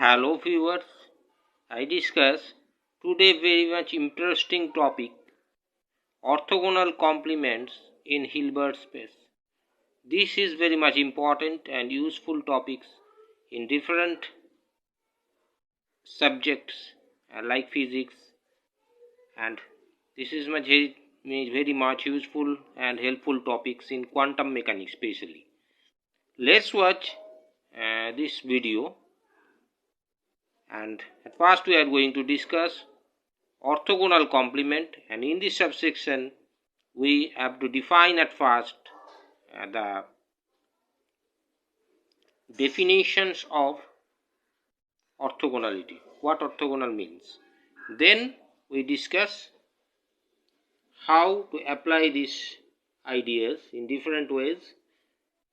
Hello viewers, I discuss today very much interesting topic orthogonal complements in Hilbert space. This is very much important and useful topics in different subjects like physics, and this is very much useful and helpful topics in quantum mechanics especially. Let's watch this video. And at first we are going to discuss orthogonal complement, and in this subsection we have to define at first the definitions of orthogonality, what orthogonal means. Then we discuss how to apply these ideas in different ways.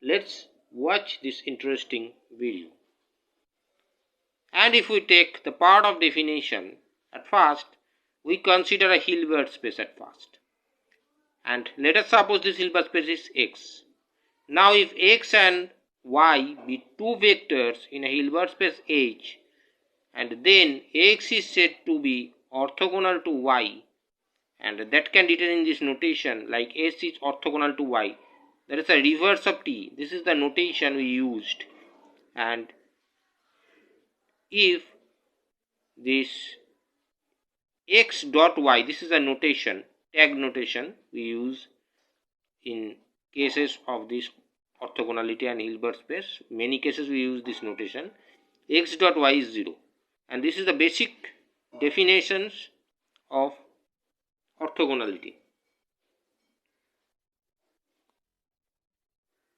Let's watch this interesting video. And if we take the part of definition, at first we consider a Hilbert space at first. And let us suppose this Hilbert space is X. Now if X and Y be two vectors in a Hilbert space H, and then X is said to be orthogonal to Y, and that can be written in this notation like S is orthogonal to Y. That is a reverse of T. This is the notation we used. And if this X dot Y, this is a notation, tag notation we use in cases of this orthogonality and Hilbert space. Many cases we use this notation. X dot Y is 0, and this is the basic definitions of orthogonality.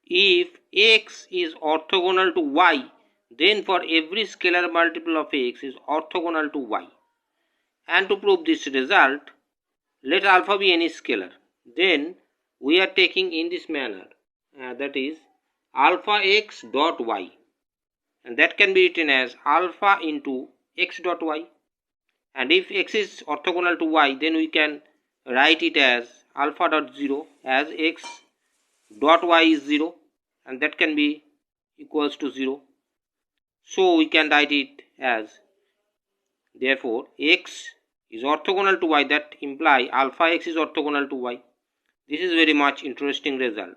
If X is orthogonal to Y, then for every scalar multiple of X is orthogonal to Y. And to prove this result, let alpha be any scalar. Then we are taking in this manner, that is alpha X dot Y, and that can be written as alpha into X dot Y. And if X is orthogonal to Y, then we can write it as alpha dot 0 as X dot Y is 0, and that can be equals to 0. So we can write it as, therefore X is orthogonal to Y, that imply alpha X is orthogonal to Y. This is very much interesting result.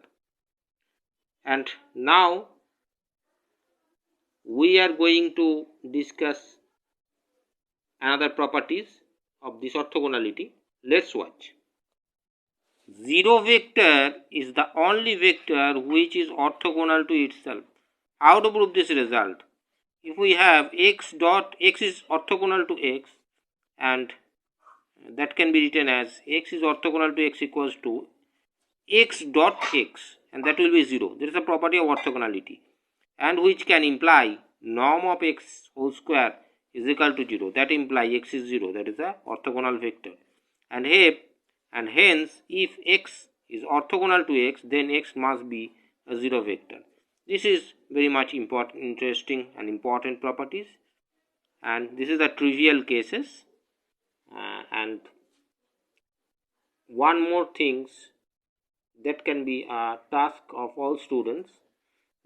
And now we are going to discuss another properties of this orthogonality. Let's watch. 0 vector is the only vector which is orthogonal to itself. How to prove this result? If we have X dot X is orthogonal to X, and that can be written as X is orthogonal to X equals to X dot X, and that will be 0. There is a property of orthogonality, and which can imply norm of X whole square is equal to 0. That implies X is 0. That is a orthogonal vector. And hence if X is orthogonal to X, then X must be a 0 vector. This is very much important, interesting and important properties, and this is the trivial cases. And one more things that can be a task of all students,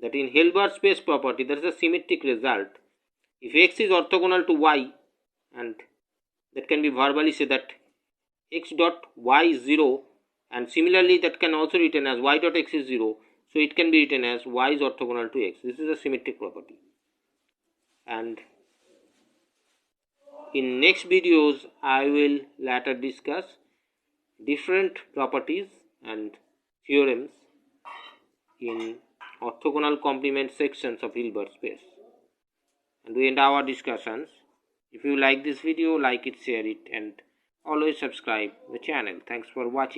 that in Hilbert space property there is a symmetric result. If X is orthogonal to Y, and that can be verbally said that X dot Y is 0, and similarly that can also be written as Y dot X is 0. So it can be written as Y is orthogonal to X. This is a symmetric property. And in next videos I will later discuss different properties and theorems in orthogonal complement sections of Hilbert space. And we end our discussions. If you like this video, like it, share it, and always subscribe the channel. Thanks for watching.